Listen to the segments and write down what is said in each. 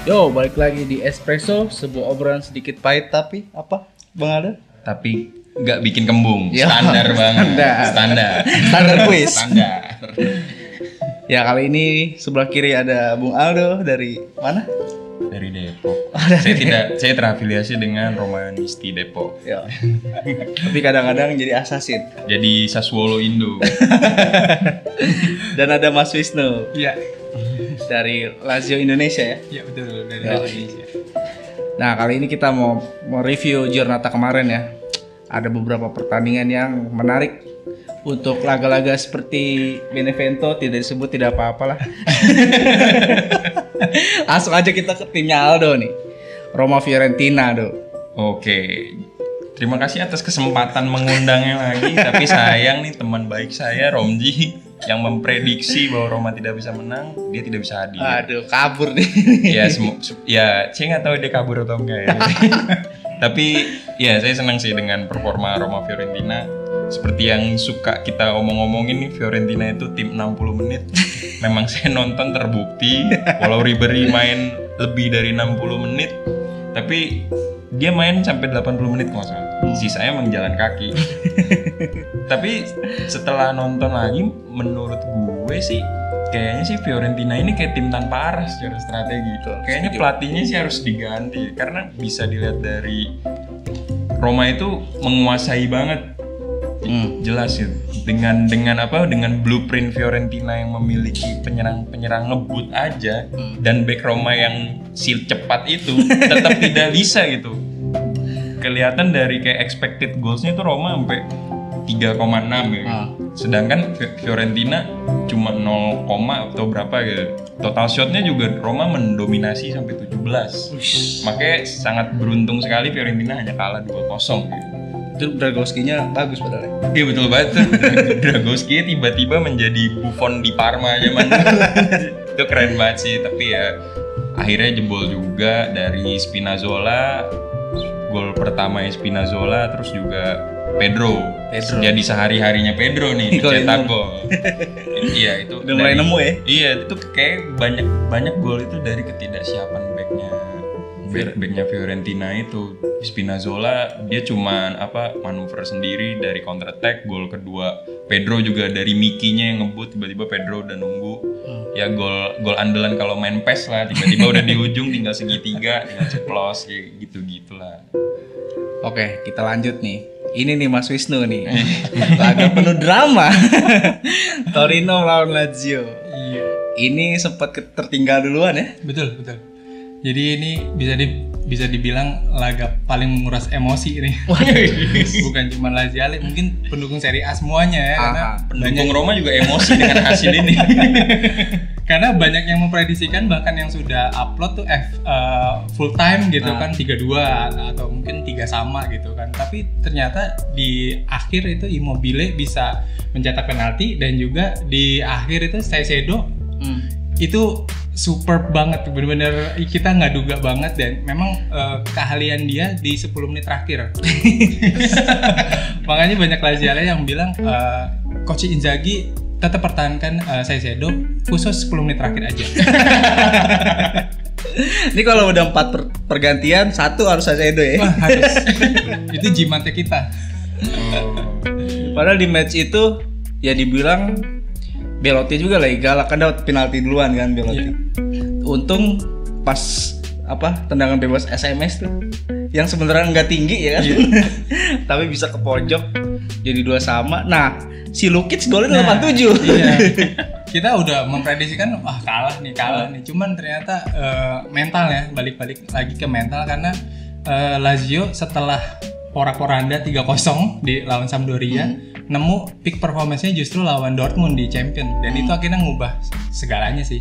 Yo, balik lagi di Espresso, sebuah obrolan sedikit pahit tapi apa, Bang Aldo? Tapi nggak bikin kembung, Ya, standar banget. Standar quiz. Standar. Ya, kali ini sebelah kiri ada Bung Aldo dari mana? Dari Depok. Saya terafiliasi dengan Romanisti Depok. Ya. Tapi kadang-kadang jadi assassin. Jadi Sassuolo Indo. Dan ada Mas Wisnu Iya, dari Lazio Indonesia ya. iya betul dari Ya. Indonesia. Nah, kali ini kita mau review Giornata kemarin ya. Ada beberapa pertandingan yang menarik. Untuk laga-laga seperti Benevento tidak disebut, tidak apa-apalah. Langsung aja kita ke timnya Aldo nih. Roma Fiorentina, Do. Oke. Terima kasih atas kesempatan mengundangnya lagi. Tapi sayang nih teman baik saya Romji yang memprediksi bahwa Roma tidak bisa menang, dia tidak bisa hadir. Aduh, kabur nih. Ya, saya nggak tahu dia kabur atau enggak ya. Tapi ya saya senang sih dengan performa Roma Fiorentina. Seperti yang suka kita omong-omongin nih, Fiorentina itu tim 60 menit. Memang saya nonton terbukti, walau Ribery main lebih dari 60 menit, tapi dia main sampai 80 menit kalau salah. Sisanya emang jalan kaki. Tapi setelah nonton lagi, menurut gue sih kayaknya sih Fiorentina ini kayak tim tanpa arah secara strategi. Kayaknya pelatihnya sih harus diganti karena bisa dilihat dari Roma itu menguasai banget. Jelas ya dengan blueprint Fiorentina yang memiliki penyerang ngebut aja dan back Roma yang cepat itu tetap tidak bisa gitu. Kelihatan dari kayak expected goals-nya itu Roma sampai 3,6 ya. Sedangkan Fiorentina cuma 0, atau berapa gitu. Total shot-nya juga Roma mendominasi sampai 17. Makanya sangat beruntung sekali Fiorentina hanya kalah 2-0 gitu. Itu Dragowski-nya bagus padahal. Iya betul banget tuh. Dragowski tiba-tiba menjadi Buffon di Parma zaman dulu. Itu keren banget sih. Tapi ya akhirnya jebol juga dari Spinazzola. Gol pertama Spinazzola, terus juga Pedro. Jadi sehari-harinya Pedro nih cetak gol. Iya itu. Udah mulai nemu ya? Iya itu kayak banyak gol itu dari ketidaksiapan backnya Fiorentina itu. Spinazzola dia cuman manuver sendiri dari counter attack. Gol kedua Pedro juga dari Mikinya yang ngebut, tiba-tiba Pedro udah nunggu. Ya gol andalan kalau main PES lah, tiba-tiba udah di ujung tinggal segitiga, tinggal ceplos kayak gitu-gitulah. Oke, kita lanjut nih. Ini nih Mas Wisnu nih. Laga penuh drama. Torino lawan Lazio. Iya, Ini sempat tertinggal duluan ya. betul. Jadi ini bisa dibilang laga paling menguras emosi nih. Bukan cuma Lazio, mungkin pendukung Serie A semuanya ya. Karena Pendukung Roma juga emosi dengan hasil ini. Karena banyak yang memprediksikan, bahkan yang sudah upload tuh full time gitu kan 3-2 atau mungkin 3 sama gitu kan. Tapi ternyata di akhir itu Immobile bisa mencetak penalti, dan juga di akhir itu Caicedo itu superb banget, bener-bener kita nggak duga banget. Dan memang keahlian dia di 10 menit terakhir. Makanya banyak Lazio yang bilang Coach Inzaghi tetap pertahankan Caicedo khusus 10 menit terakhir aja. Ini kalau udah 4 pergantian, 1 harus Caicedo ya. Wah, harus. Itu jimatnya kita. Padahal di match itu ya dibilang Belotti juga lagi galak, kan dapat penalti duluan kan Belotti. Untung pas tendangan bebas SMS tuh yang sebenarnya nggak tinggi ya kan. Tapi bisa ke pojok jadi 2 sama. Nah, si Lukic golnya 87. Iya. Kita udah memprediksikan kalah nih. Cuman ternyata mental ya, balik-balik lagi ke mental. Karena Lazio setelah porak-poranda 3-0 di lawan Sampdoria, nemu peak performance-nya justru lawan Dortmund di Champion, dan itu akhirnya ngubah segalanya sih.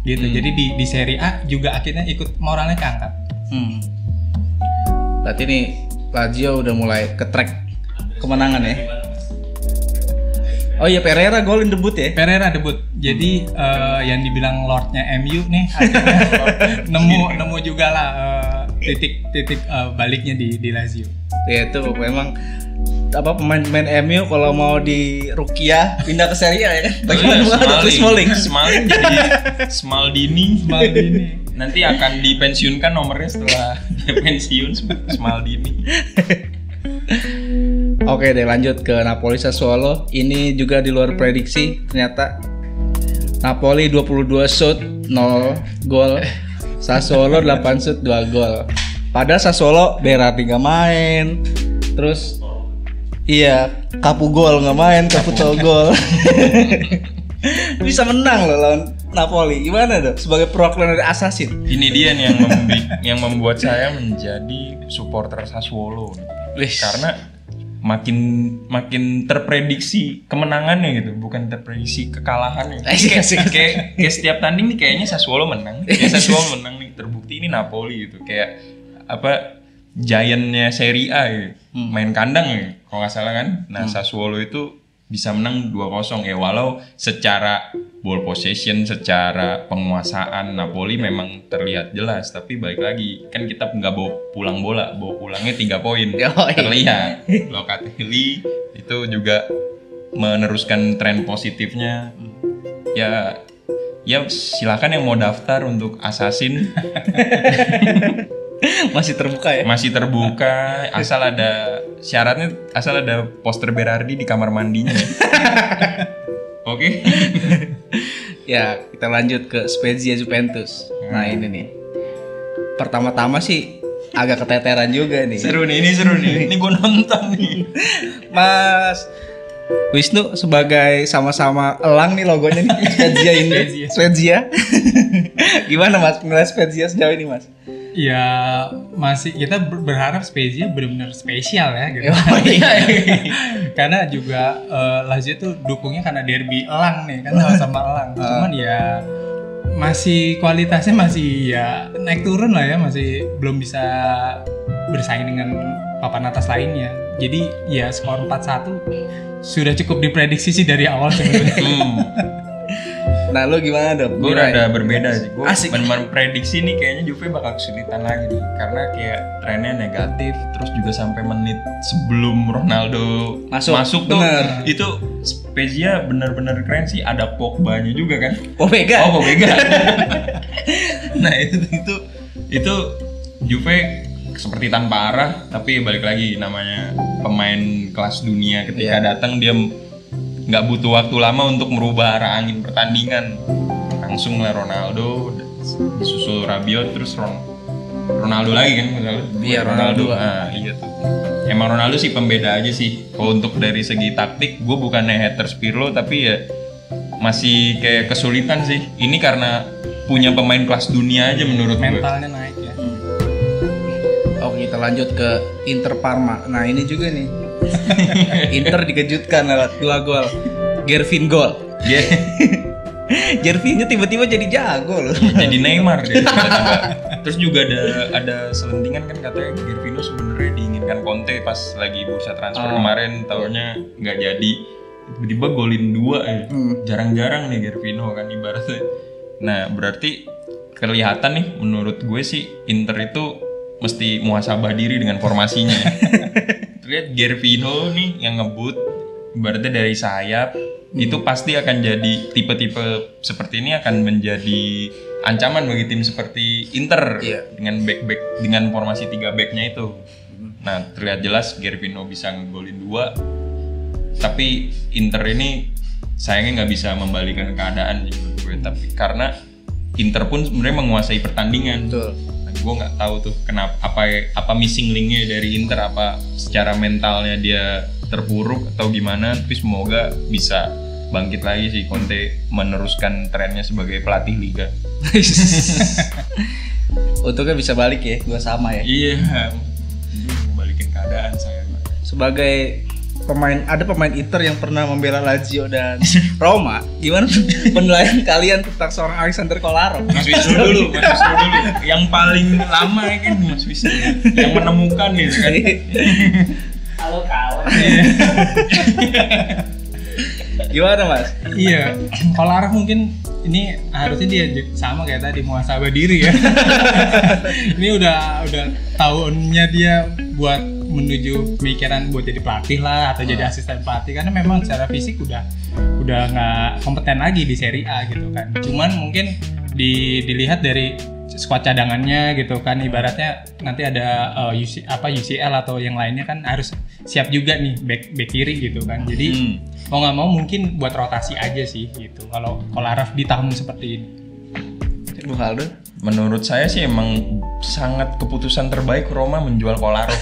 Gitu. Jadi di Serie A juga akhirnya ikut moralnya keangkat. Berarti nih Lazio udah mulai ke track kemenangan ya. Oh iya, Pereira golin debut ya. Pereira debut. Jadi yang dibilang Lordnya MU nih akhirnya nemu juga lah titik baliknya di Lazio. Ya itu memang pemain-pemain MU kalau mau di Rukia pindah ke Serie A ya kan. Bagaimana ada Chris Smalling. Smalling jadi Smaldini. Nanti akan dipensiunkan nomornya setelah dia pensiun Maldini. Oke deh, lanjut ke Napoli Sassuolo. Ini juga di luar prediksi. Ternyata Napoli 22 shoot 0 gol, Sassuolo 8 shoot 2 gol. Padahal Sassuolo Berardi nggak main. Terus iya, Capu gol nggak main, Caputo gol. Bisa menang loh lawan Napoli. Gimana dong sebagai perwakilan dari Assassin? Ini dia nih yang membuat saya menjadi supporter Sassuolo. Karena makin terprediksi kemenangannya gitu, bukan terprediksi kekalahannya. Kayak setiap tanding nih kayaknya Sassuolo menang. Sassuolo menang nih, terbukti ini Napoli gitu. Kayak apa, giant-nya Serie A gitu. Main kandang ya, kalau nggak salah kan. Nah, Sassuolo itu bisa menang 2-0 ya, walau secara ball possession, secara penguasaan Napoli memang terlihat jelas, tapi balik lagi kan kita nggak bawa pulang bola, bawa pulangnya 3 poin. Terlihat Locatelli itu juga meneruskan tren positifnya. Ya silakan yang mau daftar untuk Assassin. Masih terbuka ya? Masih terbuka, asal ada syaratnya, asal ada poster Berardi di kamar mandinya. Oke. Ya, kita lanjut ke Spezia Juventus. Nah, ini nih. Pertama-tama sih agak keteteran juga nih. Seru nih, ini seru nih. Ini gue nonton nih. Mas Wisnu sebagai sama-sama elang nih logonya nih, Spezia ini. Spezia. Gimana Mas menilai Spezia sejauh ini, Mas? Ya masih kita berharap Spezia benar-benar spesial ya gitu. Karena juga Lazio tuh dukungnya karena derby elang nih kan, sama elang. Cuman ya masih kualitasnya masih ya naik turun lah ya, masih belum bisa bersaing dengan papan atas lainnya. Jadi ya skor 4-1 sudah cukup diprediksi sih dari awal sebenarnya. Nah, lu gimana dong? Gue rada berbeda sih. Gue benar-benar prediksi nih kayaknya Juve bakal kesulitan lagi nih, karena kayak trennya negatif, terus juga sampai menit sebelum Ronaldo masuk tuh itu Spezia benar-benar keren sih. Ada Pogba-nya juga kan? Pobega. Nah itu Juve seperti tanpa arah, tapi balik lagi namanya pemain kelas dunia, ketika datang dia nggak butuh waktu lama untuk merubah arah angin pertandingan. Langsung lah Ronaldo, disusul Rabiot, terus Ronaldo lagi kan? Iya, Ronaldo. Iya tuh. Emang Ronaldo sih pembeda aja sih. Kalau untuk dari segi taktik, gue bukannya haters Pirlo, tapi ya masih kayak kesulitan sih. Ini karena punya pemain kelas dunia aja menurut gue. Mentalnya naik ya. Oke, kita lanjut ke Inter Parma. Nah, ini juga nih. Inter dikejutkan lewat 2 gol. Gervin gol. Gervinho tiba-tiba jadi jago loh. Jadi Neymar dia. Terus juga ada selentingan kan, katanya Gervinho sebenarnya diinginkan Conte pas lagi bursa transfer kemarin, taunya nggak jadi. Tiba-tiba golin 2 ya. Jarang-jarang nih Gervinho kan ibaratnya. Nah, berarti kelihatan nih menurut gue sih Inter itu mesti muhasabah diri dengan formasinya. Lihat Gervinho nih yang ngebut ibaratnya dari sayap, itu pasti akan jadi tipe-tipe seperti ini akan menjadi ancaman bagi tim seperti Inter dengan back dengan formasi 3 backnya itu. Nah, terlihat jelas Gervinho bisa ngegolin 2, tapi Inter ini sayangnya nggak bisa membalikan keadaan menurut gue. Tapi karena Inter pun sebenarnya menguasai pertandingan. Betul. Gue nggak tahu tuh kenapa, apa missing linknya dari Inter, apa secara mentalnya dia terpuruk atau gimana. Tapi semoga bisa bangkit lagi sih Conte, meneruskan trennya sebagai pelatih liga. Untungnya bisa balik ya, gue sama ya. Iya, balikin keadaan saya. Sebagai ada pemain Inter yang pernah membela Lazio dan Roma. Gimana penilaian kalian tentang seorang Alexander Kolarov? Mas Wisnu dulu. Yang paling lama kan Mas Wisnu, yang menemukan gitu kan. Halo kawan. Gimana Mas? Iya, Kolarov mungkin ini harusnya dia sama kayak tadi, muhasabah diri ya. Ini udah tahunnya dia buat menuju pemikiran buat jadi pelatih lah atau jadi asisten pelatih, karena memang secara fisik udah nggak kompeten lagi di Serie A gitu kan. Cuman mungkin dilihat dari squad cadangannya gitu kan, ibaratnya nanti ada UCL atau yang lainnya kan harus siap juga nih back kiri gitu kan. Jadi mau nggak mau mungkin buat rotasi aja sih gitu kalau Kolarov di tahun seperti ini. Bung Aldo? Menurut saya sih emang sangat keputusan terbaik Roma menjual Kolarov.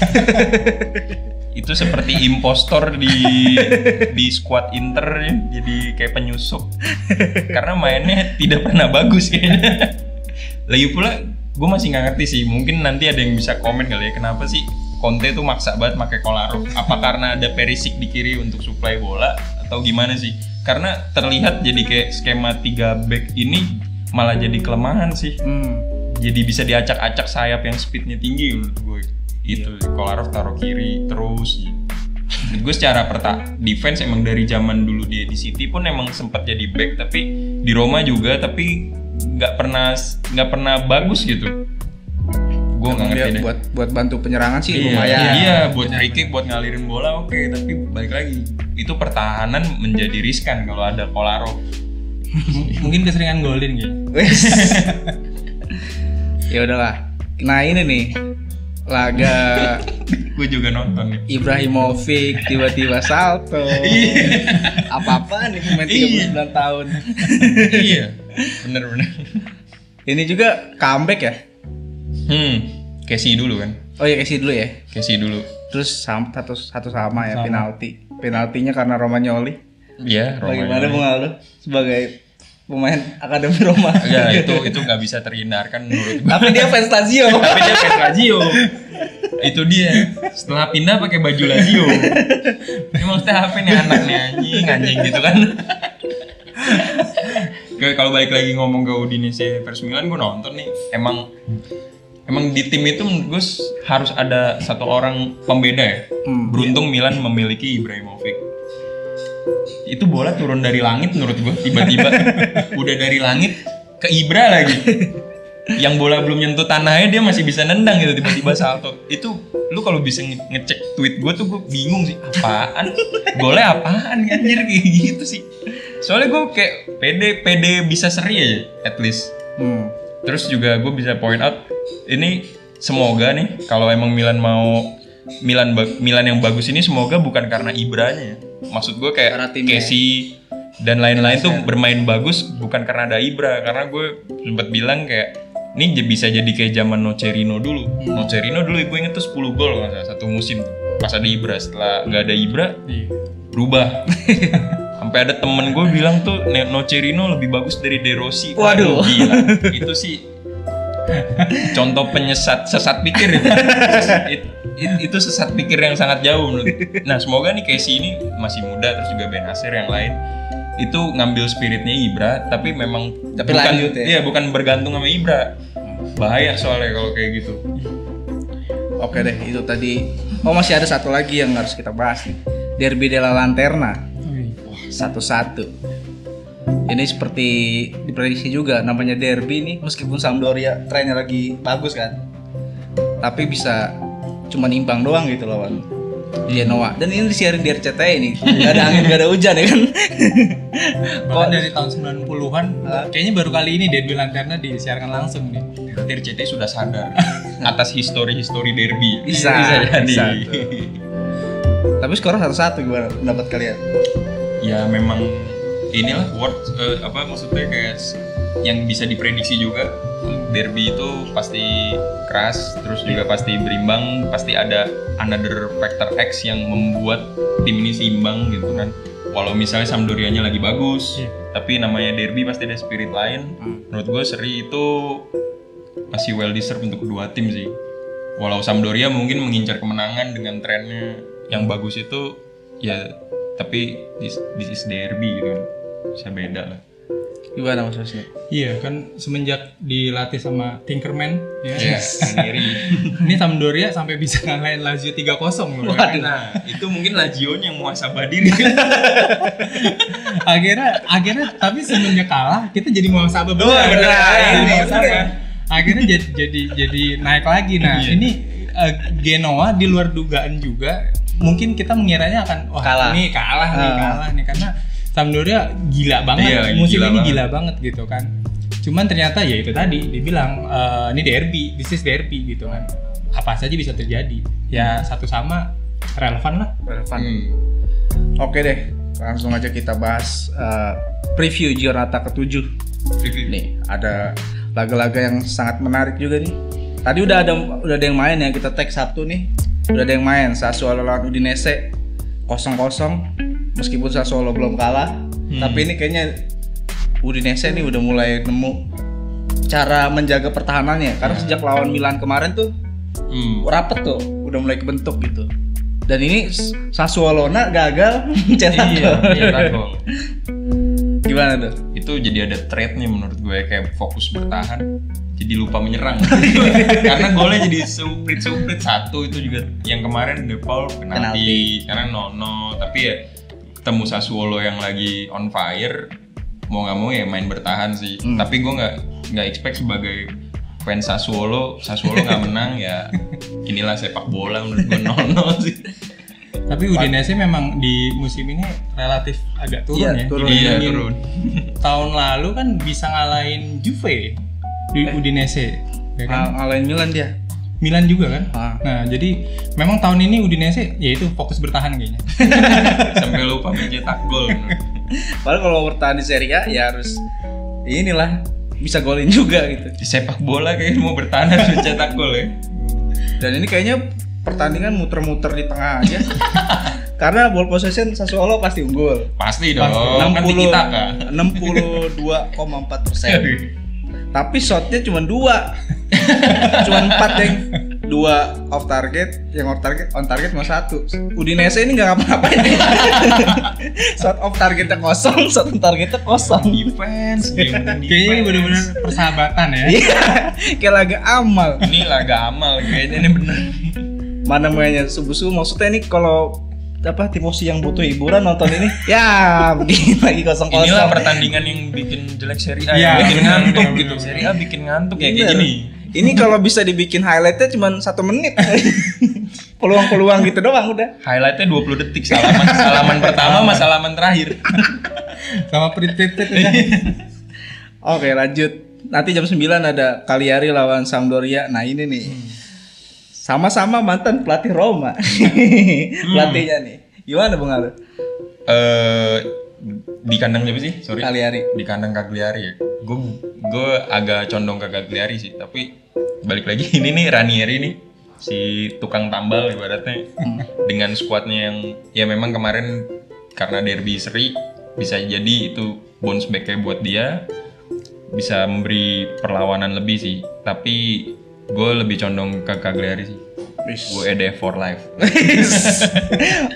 Itu seperti impostor di skuad Inter ya, jadi kayak penyusup. Karena mainnya tidak pernah bagus kayaknya. Lagi pula gue masih nggak ngerti sih, mungkin nanti ada yang bisa komen kali ya, kenapa sih Conte tuh maksa banget pakai Kolarov? Apa karena ada Perisic di kiri untuk suplai bola atau gimana sih? Karena terlihat jadi kayak skema 3 back ini malah jadi kelemahan sih. Jadi bisa diacak-acak sayap yang speednya tinggi menurut gue. Itu Kolarov taruh kiri terus. Gue secara defense emang dari zaman dulu dia di City pun emang sempat jadi back, tapi di Roma juga, tapi nggak pernah bagus gitu. Gue nggak ngerti deh. Buat bantu penyerangan sih lumayan. Iya, buat free kick, buat ngalirin bola oke, tapi balik lagi itu pertahanan menjadi riskan kalau ada Kolarov. Mungkin keseringan golin gitu. Ya udahlah. Nah ini nih laga gue juga nonton nih. Ibrahimovic tiba-tiba salto. Apa-apaan nih pemain 39 tahun. Iya, bener. Ini juga comeback ya? Casey dulu kan? Oh iya Casey dulu ya. Casey dulu. Terus satu sama ya penalti. Penaltinya karena Romagnoli. Iya, Romagnoli. Bagaimana Bung Aldo sebagai pemain akademi Roma? Ya itu nggak bisa terhindarkan menurut gue. Tapi dia fans Lazio. Itu dia. Setelah pindah pakai baju Lazio. Ini maksudnya apa nih anaknya anjing gitu kan? Kalau balik lagi ngomong ke Udinese versus Milan, gue nonton nih. Emang di tim itu menurut gue harus ada satu orang pembeda ya. Beruntung Milan memiliki Ibrahimovic. Itu bola turun dari langit menurut gue, tiba-tiba udah dari langit ke Ibra lagi. Yang bola belum nyentuh tanahnya dia masih bisa nendang gitu, tiba-tiba salto. Itu lu kalau bisa ngecek tweet gue tuh gue bingung sih, apaan? Golnya apaan anjir kayak gitu sih. Soalnya gue kayak pede bisa seri aja at least. Terus juga gue bisa point out ini semoga nih kalau emang Milan yang bagus ini semoga bukan karena Ibranya ya. Maksud gue kayak Casey dan lain-lain tuh bermain bagus bukan karena ada Ibra, karena gue sempat bilang kayak ini bisa jadi kayak zaman Nocerino dulu. Nocerino dulu gue inget tuh 10 gol satu musim tuh. Pas ada Ibra, setelah nggak ada Ibra berubah. Sampai ada temen gue bilang tuh Nocerino lebih bagus dari De Rossi. Waduh, gila. Itu sih contoh sesat pikir itu sesat pikir yang sangat jauh menurut. Nah semoga nih Casey ini masih muda, terus juga Ben Haser yang lain itu ngambil spiritnya Ibra, tapi memang bukan bergantung sama Ibra. Bahaya soalnya kalau kayak gitu. Oke deh, itu tadi. Oh masih ada satu lagi yang harus kita bahas nih. Derby della Lanterna. 1-1. Ini seperti diprediksi juga, namanya derby nih, meskipun Sampdoria trennya lagi bagus kan, tapi bisa cuma imbang doang gitu lawan Genoa. Dan ini disiarin di RCTI nih, nggak ada angin, nggak ada hujan ya kan. Kok dari tahun 90-an kayaknya baru kali ini derby Lanterna disiarkan langsung nih. RCTI sudah sadar atas histori derby. Bisa jadi. Tapi skor 1-1 gimana pendapat kalian? Ya memang inilah maksudnya kayak yang bisa diprediksi juga. Derby itu pasti keras, terus juga pasti berimbang, pasti ada another factor X yang membuat tim ini seimbang gitu kan. Walau misalnya Sampdorianya lagi bagus, tapi namanya derby pasti ada spirit lain. Menurut gue seri itu masih well deserved untuk kedua tim sih. Walau Sampdoria mungkin mengincar kemenangan dengan trennya yang bagus itu ya, tapi this is derby gitu kan, bisa beda lah. Gimana Mas Wisnu? Iya kan semenjak dilatih sama Tinkerman ya, sendiri. Ini Sampdoria sampai bisa ngalahin Lazio 3-0 loh. Waduh. Nah, itu mungkin Lazio-nya yang muhasabah diri. akhirnya tapi semenjak kalah kita jadi muhasabah akhirnya jadi naik lagi. Nah, ini Genoa di luar dugaan juga. Mungkin kita mengiranya akan kalah nih karena Sampdoria gila banget, musim ini gila banget gitu kan. Cuman ternyata ya itu tadi dibilang ini derby, this is derby gitu kan. Apa saja bisa terjadi. Ya satu sama relevan lah. Relevan. Oke deh, langsung aja kita bahas preview Giornata ke-7. Nih, ada laga-laga yang sangat menarik juga nih. Tadi udah ada yang main ya, kita tag Sabtu nih. Udah ada yang main Sassuolo lawan Udinese 0-0 meskipun Sassuolo belum kalah. Tapi ini kayaknya Udinese nih udah mulai nemu cara menjaga pertahanannya karena sejak lawan Milan kemarin tuh rapet tuh, udah mulai kebentuk gitu. Dan ini Sassuolo gagal cetak gol. Gimana tuh? Itu jadi ada trade nih menurut gue, kayak fokus bertahan jadi lupa menyerang. Karena golnya jadi suprit satu, itu juga yang kemarin De Paul penalti karena 0-0, tapi ya ketemu Sassuolo yang lagi on fire, mau nggak mau ya main bertahan sih. Tapi gue nggak expect sebagai fans Sassuolo nggak menang ya. Inilah sepak bola menurut gue 0-0 sih. Tapi Udinese memang di musim ini relatif agak turun ya. Turun. Tahun lalu kan bisa ngalahin Juve di Udinese, ya kan? Ngalahin Milan dia. Milan juga kan. Nah jadi memang tahun ini Udinese ya itu fokus bertahan kayaknya. Sampai lupa mencetak gol. Padahal kalau bertahan di Serie A ya harus inilah bisa golin juga gitu. Di sepak bola kayaknya mau bertahan harus mencetak gol ya. Dan ini kayaknya pertandingan muter-muter di tengah aja. Karena ball possession Sassuolo pasti unggul. Pasti dong. Kan kita kan 62,4%. Tapi shotnya cuma 2. Cuma 4 yang 2 off target, yang on target cuma 1. Udinese ini nggak ngapa-ngapain. Shot off targetnya kosong, shot on targetnya kosong. Defense. Kayaknya ini benar-benar persahabatan ya. Iya, kayak laga amal. Ini laga amal kayaknya ini bener. Mana mainnya subuh-subuh, maksudnya ini kalau tifosi yang butuh hiburan nonton ini ya begini lagi kosong-kosong. Inilah pertandingan yang bikin jelek Serie A, ya, bikin ngantuk gitu. Bener. Serie A bikin ngantuk ya kayak gini. Ini kalau bisa dibikin highlightnya cuma 1 menit. Peluang-peluang gitu doang udah. Highlightnya 20 detik, salaman pertama sama salaman terakhir. Sama prit-prit aja. Oke, lanjut. Nanti jam 9 ada Cagliari lawan Sampdoria. Nah, ini nih. Sama-sama mantan pelatih Roma. Pelatihnya nih. Gimana Bung Alu? Di kandang siapa sih? Sorry. Cagliari. Di kandang Cagliari ya. Gue agak condong ke Cagliari sih, tapi balik lagi ini nih Ranieri nih, si tukang tambal ibaratnya. Dengan skuadnya yang ya memang kemarin karena derby seri bisa jadi itu bounce back-nya buat dia, bisa memberi perlawanan lebih sih. Tapi gue lebih condong ke Cagliari sih. Gue EDF for life.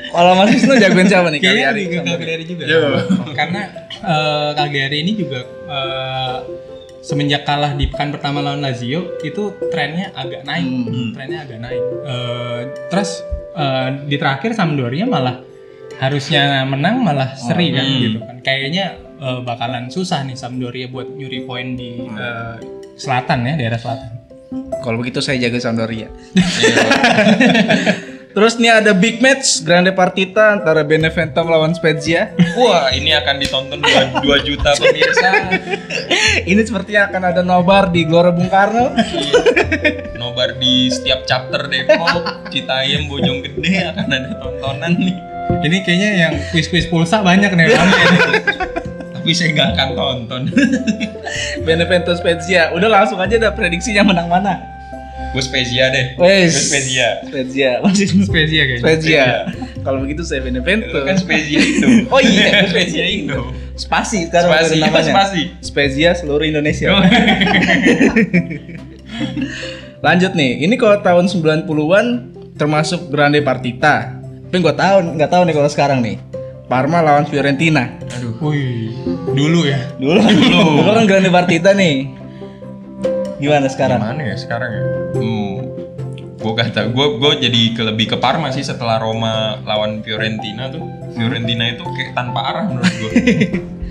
Kalau Mas Wisnu jagoin siapa nih? Cagliari juga. Karena Cagliari ini juga semenjak kalah di pekan pertama lawan Lazio itu trennya agak naik. Terus di terakhir Sampdoria malah harusnya menang malah seri kan gitu kan. Kayaknya bakalan susah nih Sampdoria buat nyuri poin di selatan ya, daerah selatan. Kalau begitu saya jaga Sampdoria. Terus nih ada big match Grande Partita antara Benevento melawan Spezia. Wah, ini akan ditonton 2 juta pemirsa. Ini sepertinya akan ada nobar di Gelora Bung Karno. Nobar di setiap chapter Depok, Citayam, Bojonggede akan ada tontonan nih. Ini kayaknya yang quiz-quiz pulsa banyak nih. Tapi saya nggak akan tonton. Benevento Spezia. Udah langsung aja dah prediksinya menang mana? Gue Spezia deh. Spezia. Masih Spezia kayaknya. Spezia. Kalau begitu saya Benevento. Itu kan Spezia Indo. Oh iya, Spezia Indo. Spasi sekarang Spasi, namanya. Spasi. Spezia seluruh Indonesia. Lanjut nih. Ini kalau tahun 90-an termasuk Grande Partita. Tapi nggak tahu nih kalau sekarang nih. Parma lawan Fiorentina. Aduh. Wih. Dulu ya. Dulu kan Grande Partita nih. Gimana sekarang? Gimana ya sekarang ya? Gue gak tau. Gue jadi lebih ke Parma sih setelah Roma lawan Fiorentina tuh. Fiorentina itu kayak tanpa arah menurut gue.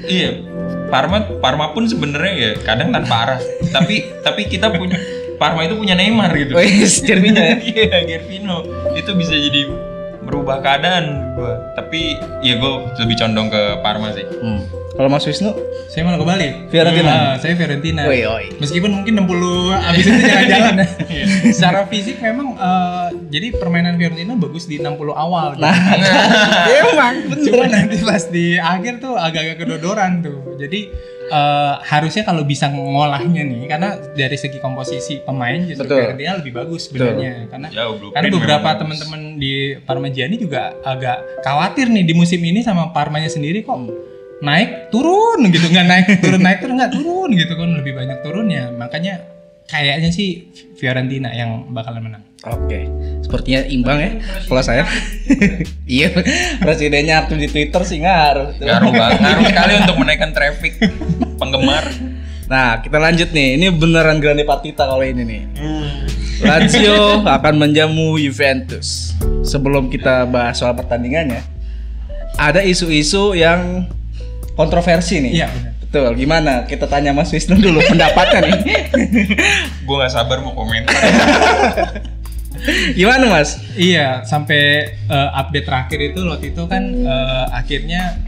Iya. Parma pun sebenarnya ya kadang tanpa arah. Tapi kita punya Parma itu punya Neymar gitu. Oh iya, Gervinho ya? Iya, Gervinho. Itu bisa jadi merubah keadaan gue. Tapi ya gue lebih condong ke Parma sih. Kalau Mas Wisnu? Saya malah kebalik. Fiorentina? Saya Fiorentina. Woi, oi. Meskipun mungkin 60 abis itu jalan-jalan ya. Secara fisik memang jadi permainan Fiorentina bagus di 60 awal gitu. Nah, emang Cuma bener. nanti pas di akhir tuh agak-agak kedodoran tuh. Jadi harusnya kalau bisa ngolahnya nih, karena dari segi komposisi pemain justru Betul. Fiorentina lebih bagus sebenarnya. Jauh, blueprint Karena beberapa memang bagus. teman-teman di Parmigiani juga agak khawatir nih di musim ini sama Parmanya sendiri kok naik turun gitu, nggak naik turun nggak turun gitu kan, lebih banyak turunnya. Makanya kayaknya sih Fiorentina yang bakalan menang. Oke, sepertinya imbang ya kalau saya. Iya, presidennya aktif di Twitter sih ngaruh. Ngaruh sekali untuk menaikkan traffic penggemar. Nah, kita lanjut nih. Ini beneran grande partita kalau ini nih. Lazio akan menjamu Juventus. Sebelum kita bahas soal pertandingannya, ada isu-isu yang kontroversi nih. Iya, benar. Betul. Gimana? Kita tanya Mas Wisnu dulu pendapatnya nih. Gue nggak sabar mau komentar. Gimana Mas? Iya, sampai update terakhir itu waktu itu kan akhirnya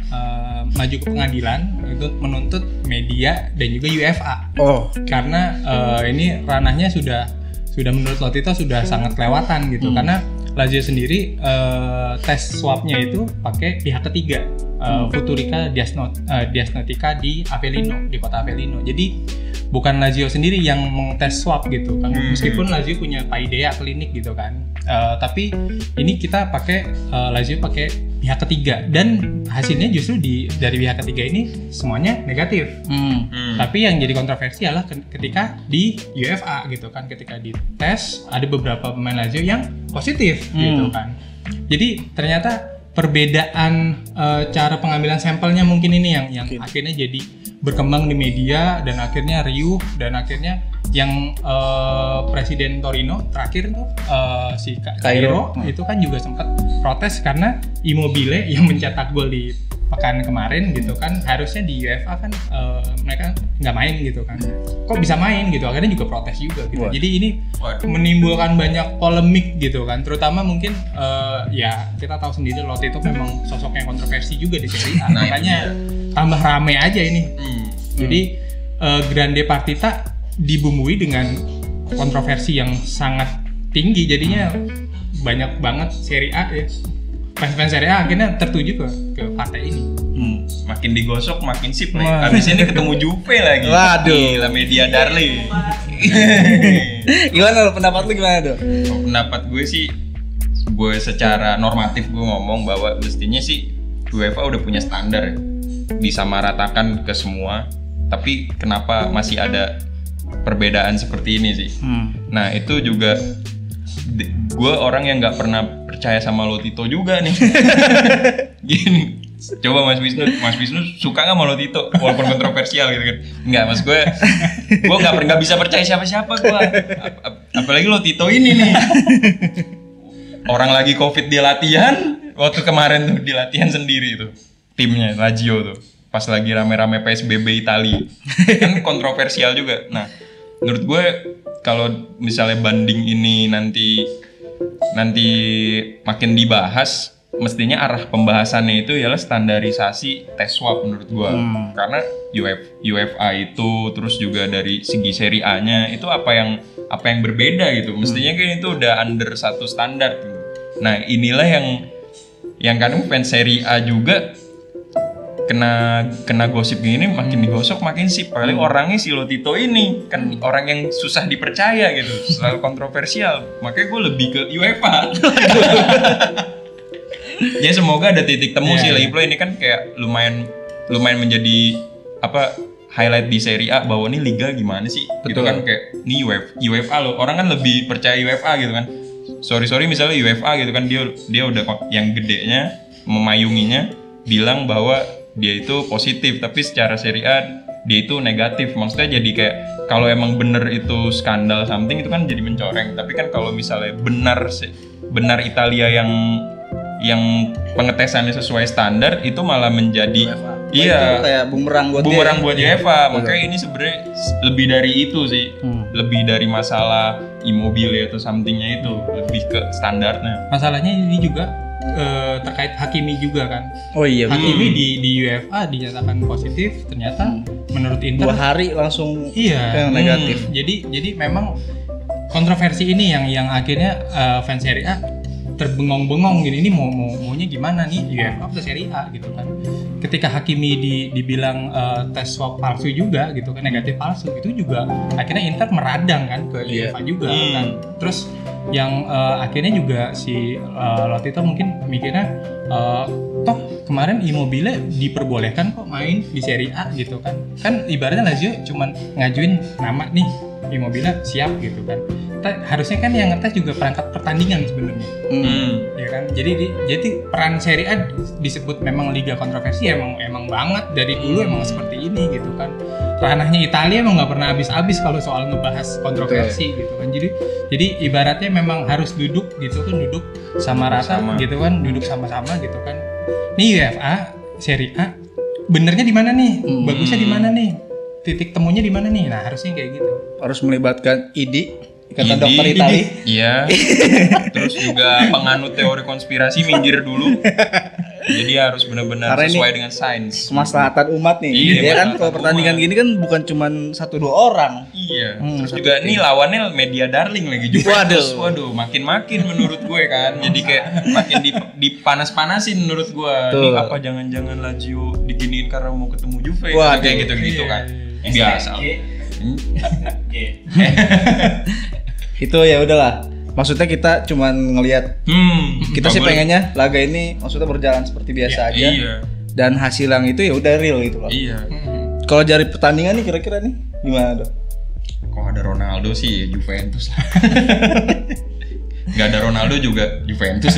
maju ke pengadilan itu menuntut media dan juga UEFA. Oh, Karena ini ranahnya sudah menurut Lotito sudah sangat kelewatan gitu. Karena Lazio sendiri tes swabnya itu pakai pihak ketiga, Futurica Diagnostica di Avellino, di kota Avellino. Jadi bukan Lazio sendiri yang mengtes swab gitu kan. Meskipun Lazio punya Paideia klinik gitu kan. Tapi ini kita pakai Lazio pakai pihak ketiga dan hasilnya justru dari pihak ketiga ini semuanya negatif. Tapi yang jadi kontroversi adalah ketika di UEFA gitu kan, ketika di tes ada beberapa pemain Lazio yang positif gitu kan. Jadi ternyata perbedaan cara pengambilan sampelnya mungkin ini yang akhirnya jadi berkembang di media dan akhirnya riuh, dan akhirnya yang Presiden Torino terakhir tuh si Cairo itu kan juga sempat protes karena Immobile yang mencetak gol di pekan kemarin gitu kan, harusnya di UEFA kan mereka nggak main gitu kan, kok bisa main gitu, akhirnya juga protes juga gitu. Jadi ini menimbulkan banyak polemik gitu kan, terutama mungkin ya kita tahu sendiri Lotte itu memang sosok yang kontroversi juga di Serie A, makanya tambah rame aja ini. Jadi grande partita dibumbui dengan kontroversi yang sangat tinggi, jadinya banyak banget Serie A ya, fans-fans Serie A akhirnya tertuju ke partai ini. Makin digosok makin sip nih. Habis ini ketemu Juve lagi. Waduh. Gila, media darling. Gimana lo pendapat lu gimana tuh? Pendapat gue sih, gue secara normatif gue ngomong bahwa mestinya sih UEFA udah punya standar ya, disamaratakan ke semua. Tapi kenapa masih ada perbedaan seperti ini sih? Nah itu juga gue orang yang nggak pernah percaya sama Lotito juga nih. Gini, coba Mas Wisnu suka nggak sama Lotito walaupun kontroversial gitu kan? Nggak, Mas, gue nggak bisa percaya siapa-siapa gue. Apalagi Lotito ini nih. Orang lagi COVID di latihan, waktu kemarin tuh di latihan sendiri tuh timnya Lazio tuh. Pas lagi rame-rame PSBB Italia, kan kontroversial juga. Nah, menurut gue kalau misalnya banding ini nanti makin dibahas, mestinya arah pembahasannya itu ialah standarisasi tes swab menurut gue. Karena UEFA itu terus juga dari segi Serie A-nya itu apa yang berbeda gitu. Mestinya kan itu udah under satu standar gitu. Nah, inilah yang kadang fans Serie A juga kena gosip gini, makin digosok makin sip. Paling orangnya si Lotito ini kan orang yang susah dipercaya gitu, selalu kontroversial. Makanya gue lebih ke UEFA. Ya semoga ada titik temu sih. Lagi pula ini kan kayak lumayan menjadi highlight di Serie A bahwa ini liga gimana sih. Gitu kan, kayak ini UEFA loh. Orang kan lebih percaya UEFA gitu kan. Sorry misalnya UEFA gitu kan, dia udah yang gedenya memayunginya bilang bahwa dia itu positif, tapi secara Serie A dia itu negatif. Maksudnya jadi kayak kalau emang bener itu skandal something itu kan jadi mencoreng. Tapi kan kalau misalnya benar Italia yang pengetesannya sesuai standar, itu malah menjadi Itu kayak bumerang buat UEFA. Makanya ini sebenarnya lebih dari itu sih. Lebih dari masalah Immobile atau somethingnya itu, lebih ke standarnya. Masalahnya ini juga terkait Hakimi juga kan. Oh iya. Hakimi di UEFA dinyatakan positif, ternyata menurut Inter 2 hari langsung iya yang negatif. Jadi memang kontroversi ini yang akhirnya fans Serie A terbengong-bengong gini, ini maunya gimana nih UEFA atau Serie A gitu kan. Ketika Hakimi dibilang tes swab palsu juga gitu kan, negatif palsu, itu juga akhirnya Inter meradang kan ke UEFA juga kan. Terus yang akhirnya juga si Lotito mungkin mikirnya toh kemarin Immobile diperbolehkan kok main di Serie A gitu kan. Kan ibaratnya Lazio cuman ngajuin nama nih, Immobile siap gitu kan. Harusnya kan yang ngetes juga perangkat pertandingan sebenarnya. Ya kan? Jadi peran Serie A disebut memang liga kontroversi emang banget dari dulu emang seperti ini gitu kan. Ranahnya Italia emang nggak pernah habis-habis kalau soal ngebahas kontroversi gitu kan. Jadi ibaratnya memang harus duduk gitu kan, duduk sama rata gitu kan, duduk sama-sama gitu kan. Nih UEFA, Serie A benernya di mana nih? Bagusnya di mana nih? Titik temunya di mana nih? Nah, harusnya kayak gitu. Harus melibatkan Ikatan Dokter Itali. Iya. Terus juga penganut teori konspirasi minggir dulu. Jadi harus benar-benar sesuai dengan sains. Kemaslahatan umat nih. Iya, Ya kan kalau pertandingan gini kan bukan cuman 1-2 orang. Iya. Terus juga nih lawannya media darling lagi Juventus. Waduh, makin menurut gue kan. Jadi kayak makin dipanas-panasin menurut gue. Ini apa jangan-jangan Lazio diginiin karena mau ketemu Juve kayak gitu kan. Biasa. Itu ya udahlah. Maksudnya kita cuman ngelihat kita sih pengennya laga ini maksudnya berjalan seperti biasa aja. Iya. Dan hasil yang itu ya udah real gitu loh. Iya. Kalau dari pertandingan nih kira-kira nih gimana, Dok? Kalau ada Ronaldo sih Juventus lah. Nggak ada Ronaldo juga Juventus.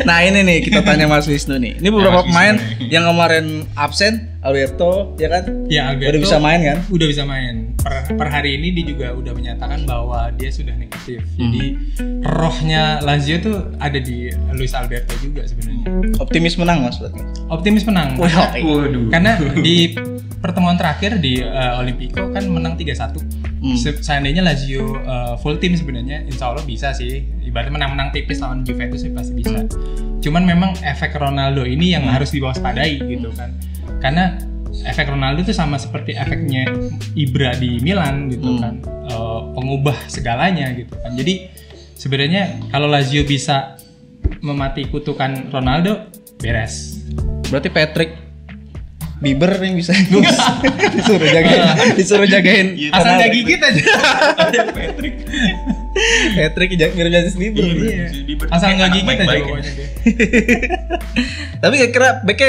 Nah ini nih kita tanya Mas Wisnu nih. Ini beberapa pemain yang kemarin absen, Alberto ya kan? Ya Alberto udah bisa main kan? Udah bisa main. Per hari ini dia juga udah menyatakan bahwa dia sudah negatif. Jadi rohnya Lazio tuh ada di Luis Alberto juga sebenarnya. Optimis menang Mas berarti. Optimis menang. Waduh. Karena di pertemuan terakhir di Olimpico kan menang 3-1. Seandainya Lazio full team sebenarnya insya Allah bisa sih. Ibaratnya menang-menang tipis lawan Juventus sih pasti bisa. Cuman memang efek Ronaldo ini yang harus diwaspadai gitu kan. Karena efek Ronaldo itu sama seperti efeknya Ibra di Milan gitu kan. Pengubah segalanya gitu kan. Jadi sebenarnya kalau Lazio bisa memati kutukan Ronaldo beres. Berarti Patrick Bieber yang bisa disuruh jagain asal nggak gigit aja. Patrick mirip Justin Bieber. Iya. Asal nggak gigit aja pokoknya dia. Tapi kira-kira back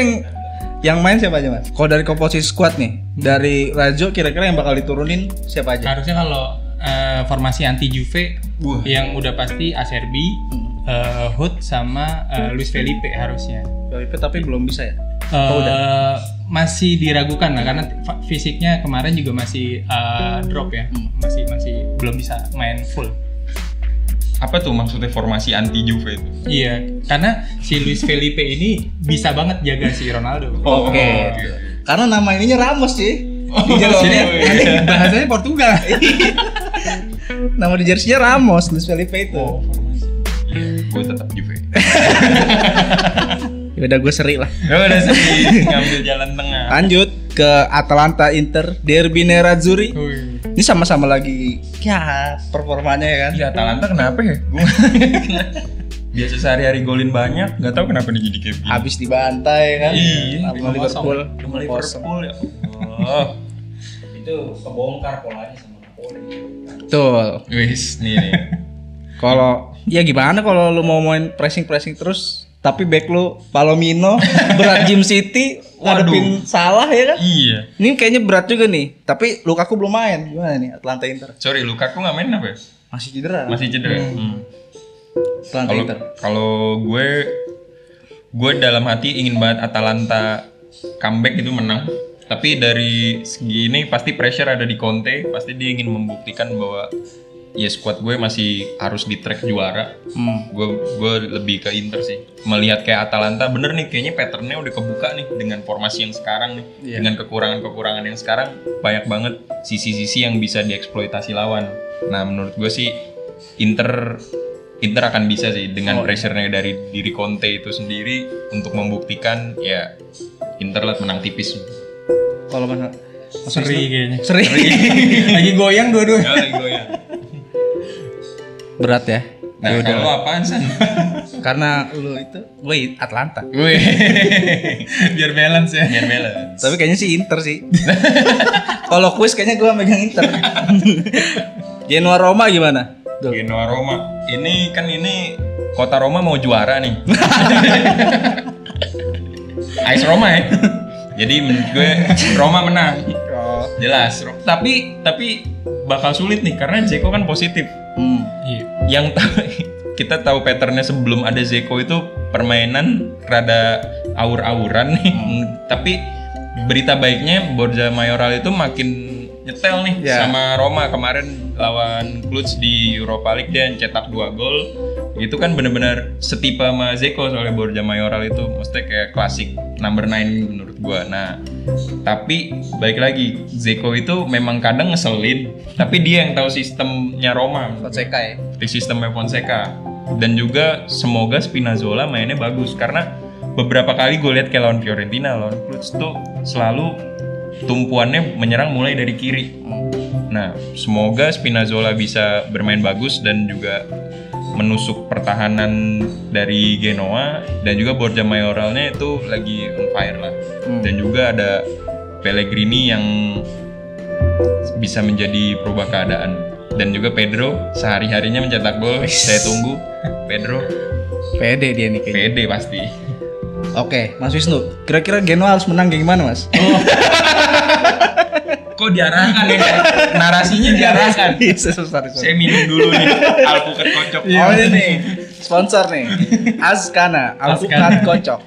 yang main siapa aja Mas? Kalau dari komposisi squad nih dari Lazio kira-kira yang bakal diturunin siapa aja? Harusnya kalau formasi anti Juve yang udah pasti Acerbi, Hood sama Luis Felipe harusnya. Felipe tapi belum bisa ya? Masih diragukan lah karena fisiknya kemarin juga masih drop ya, masih belum bisa main full. Apa tuh maksudnya formasi anti Juve itu? Iya, karena si Luis Felipe ini bisa banget jaga si Ronaldo. Oke. Karena nama ininya Ramos sih. Di jersey-nya bahasanya Portugal. Nama di jersey-nya Ramos, Luis Felipe itu. Gue tetap Juve. Ya udah gue seri lah. Ya udah seri ngambil jalan tengah. Lanjut ke Atalanta Inter Derby Nerazzurri. Ini sama-sama lagi ya performanya ya kan. Iya Atalanta kenapa ya? Biasa sehari-hari golin banyak, nggak tahu kenapa nih jadi kayak gini. Habis dibantai kan. Iya. Sama Liverpool. Sama Liverpool ya. Oh. Itu kebongkar polanya sama Napoli. Betul. Wis nih. Kalau ya gimana kalau lu mau main pressing terus tapi back lu Palomino berat Gym City ngadepin salah ya kan? Iya. Ini kayaknya berat juga nih. Tapi Lukaku belum main. Gimana nih Atlanta Inter? Sorry, Lukaku nggak main apa ya? Masih cedera. Masih cedera. Atlanta Inter. Kalau gue dalam hati ingin banget Atalanta comeback itu menang. Tapi dari segi ini pasti pressure ada di Conte. Pasti dia ingin membuktikan bahwa ya squad gue masih harus di track juara. Gue lebih ke Inter sih. Melihat kayak Atalanta bener nih kayaknya patternnya udah kebuka nih dengan formasi yang sekarang nih. Yeah. Dengan kekurangan yang sekarang banyak banget sisi-sisi yang bisa dieksploitasi lawan. Nah menurut gue sih Inter Inter akan bisa sih dengan pressure-nya dari diri Conte itu sendiri untuk membuktikan ya Inter lah menang tipis. Kalau Mas Seri kayaknya. Seri. Lagi goyang dua-duanya. Berat ya. Nah, Yaudah. kalau apaan San? Karena lu itu gue Atlanta. Wih, Biar balance ya. biar balance. Tapi kayaknya sih Inter sih. Kalau kuis kayaknya gue megang Inter. Genoa Roma gimana? Genoa Roma. Ini kota Roma mau juara nih. AS Roma ya. Jadi menurut gue Roma menang. Jelas. Tapi bakal sulit nih karena Dzeko kan positif. Iya. Yang kita tahu patternnya sebelum ada Dzeko itu permainan rada awur-awuran nih. Tapi berita baiknya Borja Mayoral itu makin nyetel nih sama Roma kemarin lawan Cluj di Europa League, dia cetak 2 gol. Itu kan benar-benar setipe sama Dzeko soalnya Borja Mayoral itu maksudnya kayak klasik number 9 menurut gua. Nah, tapi balik lagi Dzeko itu memang kadang ngeselin, tapi dia yang tahu sistemnya Roma. Fonseca ya. Di sistemnya Fonseca. Dan juga semoga Spinazzola mainnya bagus karena beberapa kali gue lihat kayak lawan Fiorentina, lawan Cluj tuh selalu tumpuannya menyerang mulai dari kiri. Nah, semoga Spinazzola bisa bermain bagus dan juga menusuk pertahanan dari Genoa, dan juga Borja Mayoralnya itu lagi on fire lah. Dan juga ada Pellegrini yang bisa menjadi perubahan keadaan, dan juga Pedro sehari-harinya mencetak gol. Saya tunggu Pedro. Pede dia nih kayaknya. Pede pasti. Oke, Mas Wisnu, kira-kira Genoa harus menang kayak gimana, Mas? Kok diarahkan ya? Narasinya diarahkan. Sorry. Saya minum dulu nih alpukat kocok. Oh ini nih, sponsor nih, Azkana, alpukat kocok.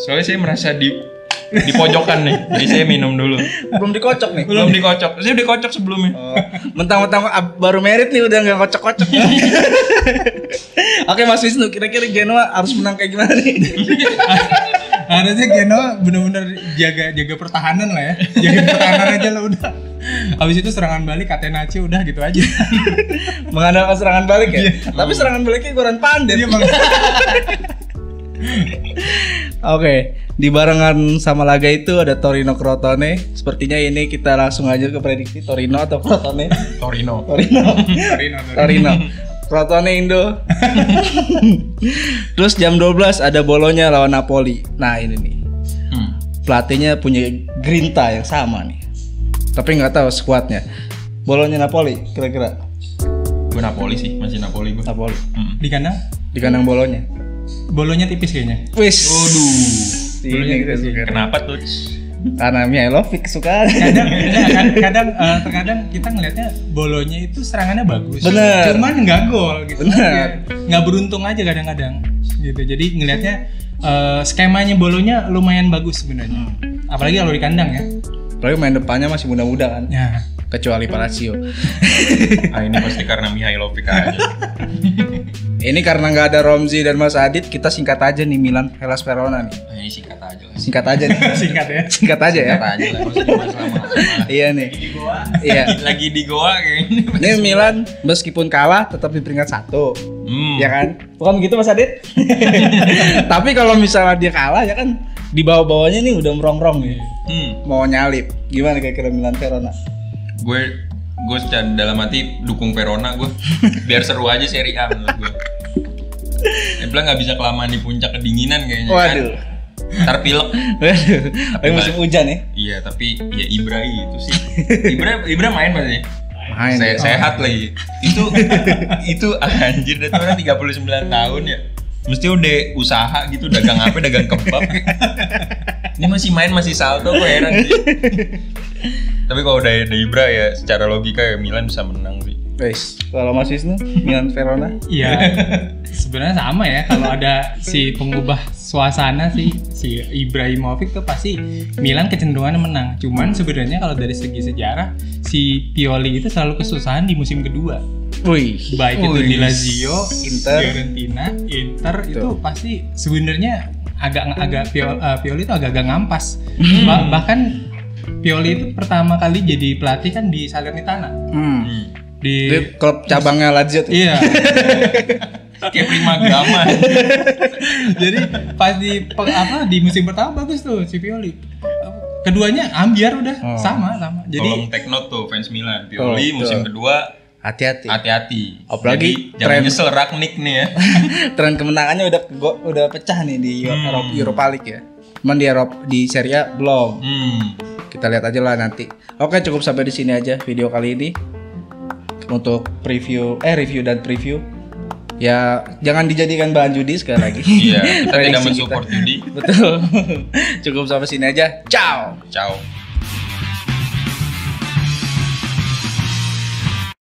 Soalnya saya merasa di pojokan nih, jadi saya minum dulu. Belum dikocok nih. Belum dikocok, saya udah kocok sebelumnya. Oh, mentang-mentang baru merit nih udah nggak kocok-kocok. Oke Mas Wisnu, kira-kira Genoa harus menang kayak gimana nih? Harusnya Genoa benar-benar jaga pertahanan lah ya. Jaga pertahanan aja lah udah. Habis itu serangan balik Catenaccio udah gitu aja. Mengandalkan serangan balik ya. Tapi serangan baliknya kurang pandai. Iya, Bang. Oke, di barengan sama laga itu ada Torino Crotone. Sepertinya ini kita langsung aja ke prediksi Torino atau Crotone. Torino. Crotone Indo. Terus jam 12 ada Bologna lawan Napoli. Nah ini nih, pelatihnya punya grinta yang sama nih, tapi nggak tahu skuadnya. Bologna Napoli kira-kira. Gue Napoli sih, masih Napoli gue. Napoli. Di kandang? Di kandang Bologna. Bolonya tipis kayaknya. Wis. Waduh. Ini kita suka. Kenapa tuh? Karena Mihailovic suka. Terkadang kita ngelihatnya Bolonya itu serangannya bagus. Bener. Cuman nggak gol gitu. Bener. Nggak beruntung aja kadang-kadang gitu. Jadi ngelihatnya skemanya Bolonya lumayan bagus sebenarnya. Apalagi kalau di kandang ya. Apalagi main depannya masih muda-muda kan. Ya. Kecuali Palacio. Ini pasti karena Mihailovic aja. Ini karena nggak ada Romzi dan Mas Adit, kita singkat aja nih Milan Hellas Verona nih. Ini singkat aja lah. Singkat aja nih. Singkat ya. Singkat aja ya. Singkat aja lah, maksudnya lama-lama. Iya nih. Iya. Lagi di Goa kayaknya. Ini Milan meskipun kalah tetap di peringkat 1. Ya kan? Bukan begitu Mas Adit? Tapi kalau misalnya dia kalah ya kan di bawah-bawahnya nih udah merongrong nih. Mau nyalip. Gimana kira-kira Milan Verona? Gue secara dalam hati dukung Verona gue. Biar seru aja Serie A menurut gue. Bilang nggak bisa kelamaan di puncak kedinginan kayaknya. Waduh. Kan. Ntar pilek. Waduh. Tapi musim hujan ya? Iya, tapi ya Ibra itu sih. Ibra main pasti. Main. Sehat lagi. Itu anjir, dia tuh orang 39 tahun ya. Mesti udah usaha gitu, dagang apa, dagang kebab. Ini masih main, masih salto, gue heran sih. Tapi kalau udah ada Ibra ya secara logika ya Milan bisa menang sih. Guys, kalau Mas Wisnu, Milan Verona? Iya. Sebenarnya sama ya, kalau ada si pengubah suasana si Ibrahimovic tuh pasti Milan kecenderungannya menang. Cuman sebenarnya kalau dari segi sejarah si Pioli itu selalu kesusahan di musim kedua. Wih, Baik itu di Lazio, Inter, Fiorentina, Inter itu pasti sebenarnya agak Pioli itu agak ngampas. Bahkan Pioli itu pertama kali jadi pelatih kan di Salernitana. Di di klub cabangnya Lazio tuh. iya. Kayak Prima Grama. Jadi pas di musim pertama bagus tuh si Pioli. Keduanya ambiar udah sama. Jadi Tolong take note tuh fans Milan. Pioli Oh, musim betul. kedua Hati-hati. hati-hati. Apalagi Jadi, jangan nyesel Ragnik nih ya. Tren kemenangannya udah pecah nih di Europa League ya. Cuman di Serie A belum. Kita lihat aja lah nanti. Oke, cukup sampai di sini aja video kali ini. Untuk review dan preview. Ya, jangan dijadikan bahan judi sekali lagi. Iya, kita tidak Prediksi mensupport judi. Betul. Cukup sampai sini aja. Ciao. Ciao.